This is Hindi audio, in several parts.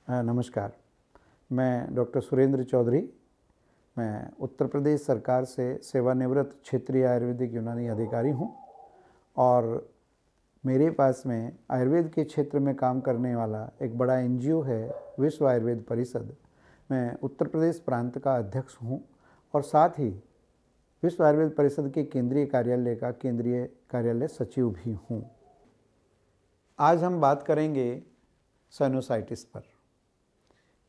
नमस्कार। मैं डॉक्टर सुरेंद्र चौधरी। मैं उत्तर प्रदेश सरकार से सेवानिवृत्त क्षेत्रीय आयुर्वेदिक यूनानी अधिकारी हूँ और मेरे पास में आयुर्वेद के क्षेत्र में काम करने वाला एक बड़ा एनजीओ है, विश्व आयुर्वेद परिषद। मैं उत्तर प्रदेश प्रांत का अध्यक्ष हूँ और साथ ही विश्व आयुर्वेद परिषद के केंद्रीय कार्यालय सचिव भी हूँ। आज हम बात करेंगे साइनोसाइटिस पर,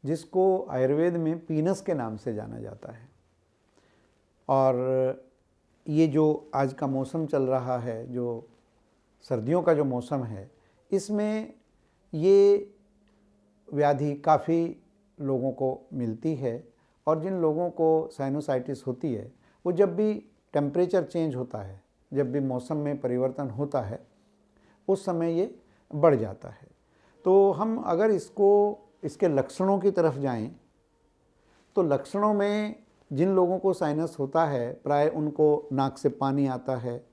जिसको आयुर्वेद में पीनस के नाम से जाना जाता है। और ये जो आज का मौसम चल रहा है, जो सर्दियों का जो मौसम है, इसमें ये व्याधि काफ़ी लोगों को मिलती है। और जिन लोगों को साइनोसाइटिस होती है, वो जब भी टेम्परेचर चेंज होता है, जब भी मौसम में परिवर्तन होता है, उस समय ये बढ़ जाता है। तो हम अगर इसके लक्षणों की तरफ जाएं, तो लक्षणों में जिन लोगों को साइनस होता है, प्राय उनको नाक से पानी आता है,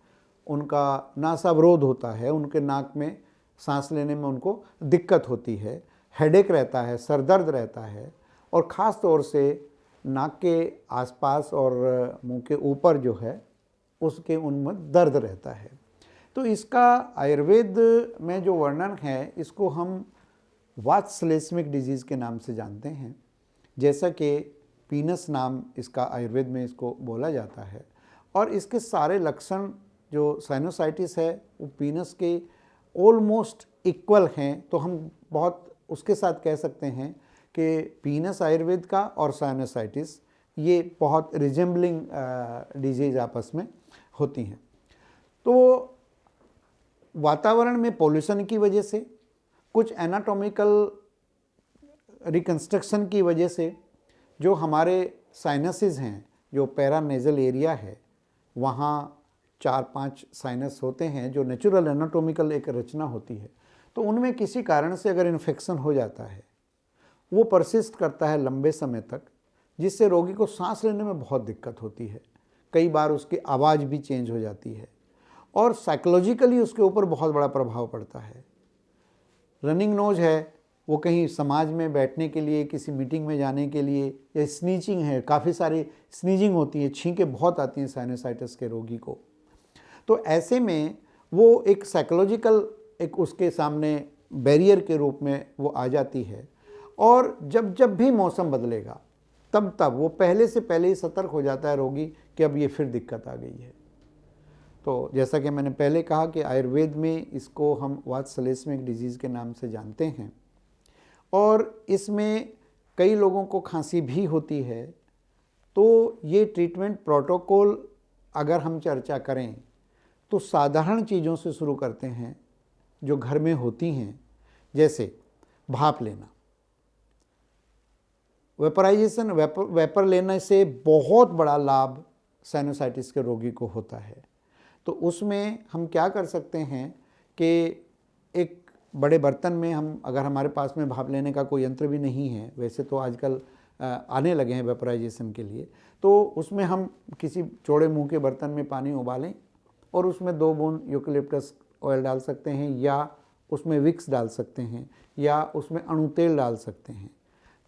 उनका नासावरोध होता है, उनके नाक में सांस लेने में उनको दिक्कत होती है, हेडेक रहता है, सर दर्द रहता है और ख़ास तौर से नाक के आसपास और मुंह के ऊपर जो है उसके उनमें दर्द रहता है। तो इसका आयुर्वेद में जो वर्णन है, इसको हम वातश्लेष्मिक डिजीज़ के नाम से जानते हैं। जैसा कि पीनस नाम इसका आयुर्वेद में इसको बोला जाता है। और इसके सारे लक्षण जो साइनोसाइटिस है वो पीनस के ऑलमोस्ट इक्वल हैं। तो हम बहुत उसके साथ कह सकते हैं कि पीनस आयुर्वेद का और साइनोसाइटिस ये बहुत रिजेंबलिंग डिजीज़ आपस में होती हैं। तो वातावरण में पॉल्यूशन की वजह से, कुछ एनाटॉमिकल रिकंस्ट्रक्शन की वजह से जो हमारे साइनसेस हैं, जो पैरानेजल एरिया है, वहाँ 4-5 साइनस होते हैं जो नेचुरल एनाटॉमिकल एक रचना होती है। तो उनमें किसी कारण से अगर इन्फेक्शन हो जाता है, वो परसिस्ट करता है लंबे समय तक, जिससे रोगी को सांस लेने में बहुत दिक्कत होती है। कई बार उसकी आवाज़ भी चेंज हो जाती है और साइकोलॉजिकली उसके ऊपर बहुत बड़ा प्रभाव पड़ता है। रनिंग नोज है, वो कहीं समाज में बैठने के लिए, किसी मीटिंग में जाने के लिए, या स्नीचिंग है, काफ़ी सारी स्नीजिंग होती है, छींकें बहुत आती हैं साइनोसाइटिस के रोगी को। तो ऐसे में वो एक साइकोलॉजिकल एक उसके सामने बैरियर के रूप में वो आ जाती है। और जब जब भी मौसम बदलेगा, तब तब वो पहले से पहले ही सतर्क हो जाता है रोगी कि अब ये फिर दिक्कत आ गई है। तो जैसा कि मैंने पहले कहा कि आयुर्वेद में इसको हम वातश्लेष्मिक डिजीज़ के नाम से जानते हैं और इसमें कई लोगों को खांसी भी होती है। तो ये ट्रीटमेंट प्रोटोकॉल अगर हम चर्चा करें तो साधारण चीज़ों से शुरू करते हैं जो घर में होती हैं, जैसे भाप लेना। वेपराइजेशन, वेपर लेने से बहुत बड़ा लाभ साइनोसाइटिस के रोगी को होता है। तो उसमें हम क्या कर सकते हैं कि एक बड़े बर्तन में हम, अगर हमारे पास में भाप लेने का कोई यंत्र भी नहीं है, वैसे तो आजकल आने लगे हैं वेपराइजेशन के लिए, तो उसमें हम किसी चौड़े मुंह के बर्तन में पानी उबालें और उसमें 2 बूंद यूकेलिप्टस ऑयल डाल सकते हैं, या उसमें विक्स डाल सकते हैं, या उसमें अणु तेल डाल सकते हैं,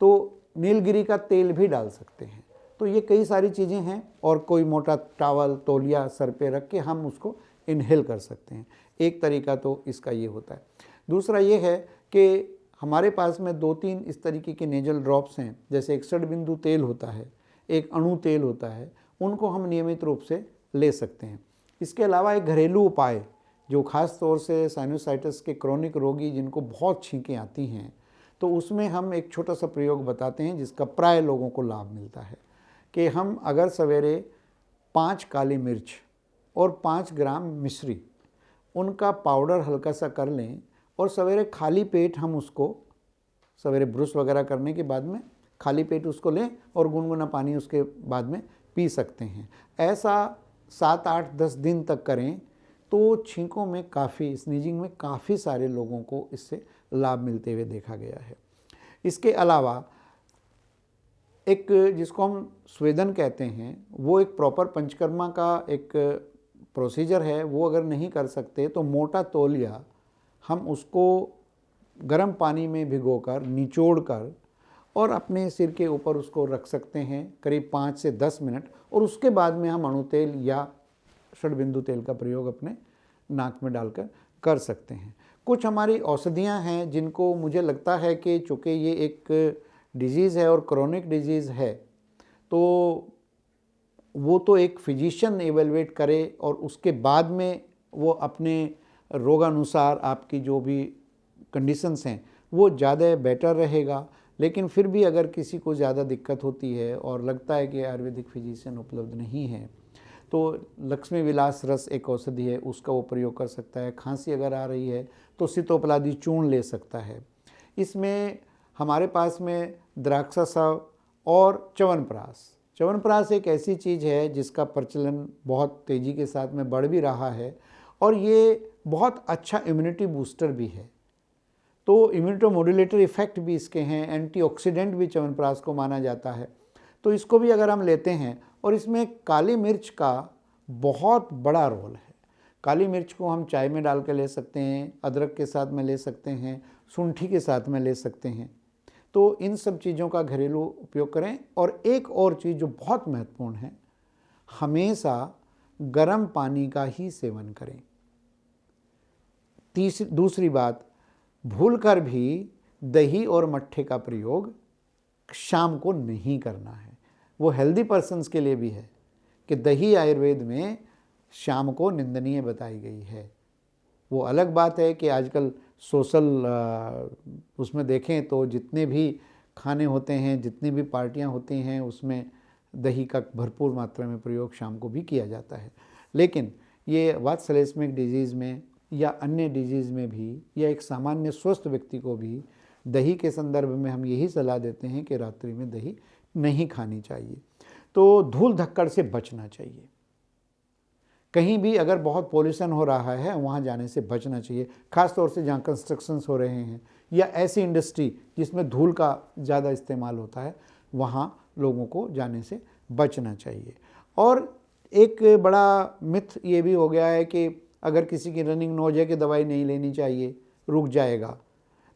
तो नीलगिरी का तेल भी डाल सकते हैं। तो ये कई सारी चीज़ें हैं। और कोई मोटा टावल, तौलिया सर पे रख के हम उसको इनहेल कर सकते हैं। एक तरीका तो इसका ये होता है। दूसरा ये है कि हमारे पास में 2-3 इस तरीके के नेजल ड्रॉप्स हैं, जैसे एक षडबिंदु तेल होता है, एक अणु तेल होता है, उनको हम नियमित रूप से ले सकते हैं। इसके अलावा एक घरेलू उपाय जो ख़ास तौर से साइनोसाइटिस के क्रॉनिक रोगी जिनको बहुत छींकें आती हैं, तो उसमें हम एक छोटा सा प्रयोग बताते हैं जिसका प्राय लोगों को लाभ मिलता है कि हम अगर सवेरे 5 काली मिर्च और 5 ग्राम मिश्री, उनका पाउडर हल्का सा कर लें और सवेरे खाली पेट हम उसको, सवेरे ब्रश वगैरह करने के बाद में खाली पेट उसको लें और गुनगुना पानी उसके बाद में पी सकते हैं। ऐसा 7-8-10 दिन तक करें तो छींकों में काफ़ी, स्नीजिंग में काफ़ी सारे लोगों को इससे लाभ मिलते हुए देखा गया है। इसके अलावा एक जिसको हम स्वेदन कहते हैं, वो एक प्रॉपर पंचकर्मा का एक प्रोसीजर है। वो अगर नहीं कर सकते तो मोटा तौलिया हम उसको गर्म पानी में भिगोकर निचोड़ कर और अपने सिर के ऊपर उसको रख सकते हैं करीब 5 से 10 मिनट, और उसके बाद में हम अणु तेल या षड्बिंदु तेल का प्रयोग अपने नाक में डालकर कर सकते हैं। कुछ हमारी औषधियाँ हैं जिनको मुझे लगता है कि चूँकि ये एक डिजीज़ है और क्रोनिक डिजीज़ है, तो वो तो एक फिजिशियन एवेलुएट करे और उसके बाद में वो अपने रोगानुसार आपकी जो भी कंडीशंस हैं वो ज़्यादा बेटर रहेगा। लेकिन फिर भी अगर किसी को ज़्यादा दिक्कत होती है और लगता है कि आयुर्वेदिक फिजिशियन उपलब्ध नहीं है, तो लक्ष्मी विलास रस एक औषधि है, उसका वो प्रयोग कर सकता है। खांसी अगर आ रही है तो सीतोपलादी चूर्ण ले सकता है। इसमें हमारे पास में द्राक्षासाव और च्यवनप्राश एक ऐसी चीज़ है जिसका प्रचलन बहुत तेज़ी के साथ में बढ़ भी रहा है और ये बहुत अच्छा इम्यूनिटी बूस्टर भी है। तो इम्यूनिटी मॉड्यूलेटर इफेक्ट भी इसके हैं, एंटीऑक्सीडेंट भी च्यवनप्राश को माना जाता है। तो इसको भी अगर हम लेते हैं, और इसमें काली मिर्च का बहुत बड़ा रोल है। काली मिर्च को हम चाय में डाल के ले सकते हैं, अदरक के साथ में ले सकते हैं, शुंठी के साथ में ले सकते हैं। तो इन सब चीज़ों का घरेलू उपयोग करें। और एक और चीज़ जो बहुत महत्वपूर्ण है, हमेशा गर्म पानी का ही सेवन करें। दूसरी बात, भूलकर भी दही और मट्ठे का प्रयोग शाम को नहीं करना है। वो हेल्दी पर्सन्स के लिए भी है कि दही आयुर्वेद में शाम को निंदनीय बताई गई है। वो अलग बात है कि आजकल सोशल उसमें देखें तो जितने भी खाने होते हैं, जितनी भी पार्टियां होती हैं, उसमें दही का भरपूर मात्रा में प्रयोग शाम को भी किया जाता है। लेकिन ये वातसलेस्मिक डिजीज़ में या अन्य डिजीज़ में भी, या एक सामान्य स्वस्थ व्यक्ति को भी दही के संदर्भ में हम यही सलाह देते हैं कि रात्रि में दही नहीं खानी चाहिए। तो धूल धक्कड़ से बचना चाहिए। कहीं भी अगर बहुत पॉल्यूशन हो रहा है वहाँ जाने से बचना चाहिए, ख़ास तौर से जहाँ कंस्ट्रक्शंस हो रहे हैं या ऐसी इंडस्ट्री जिसमें धूल का ज़्यादा इस्तेमाल होता है, वहाँ लोगों को जाने से बचना चाहिए। और एक बड़ा मिथ ये भी हो गया है कि अगर किसी की रनिंग नोज है कि दवाई नहीं लेनी चाहिए, रुक जाएगा।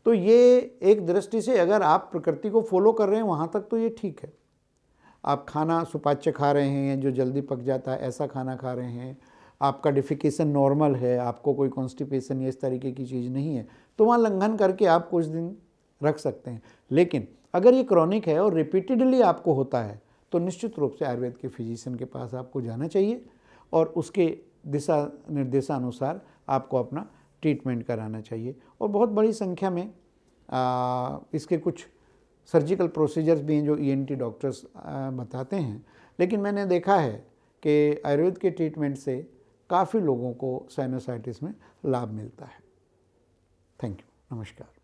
तो ये एक दृष्टि से अगर आप प्रकृति को फॉलो कर रहे हैं वहाँ तक तो ये ठीक है। आप खाना सुपाच्य खा रहे हैं जो जल्दी पक जाता है, ऐसा खाना खा रहे हैं, आपका डिफिकेशन नॉर्मल है, आपको कोई कॉन्स्टिपेशन या इस तरीके की चीज़ नहीं है, तो वहाँ लंघन करके आप कुछ दिन रख सकते हैं। लेकिन अगर ये क्रॉनिक है और रिपीटेडली आपको होता है तो निश्चित रूप से आयुर्वेद के फिजिशियन के पास आपको जाना चाहिए और उसके दिशा निर्देशानुसार आपको अपना ट्रीटमेंट कराना चाहिए। और बहुत बड़ी संख्या में इसके कुछ सर्जिकल प्रोसीजर्स भी हैं जो ईएनटी डॉक्टर्स बताते हैं। लेकिन मैंने देखा है कि आयुर्वेद के ट्रीटमेंट से काफ़ी लोगों को साइनोसाइटिस में लाभ मिलता है। थैंक यू, नमस्कार।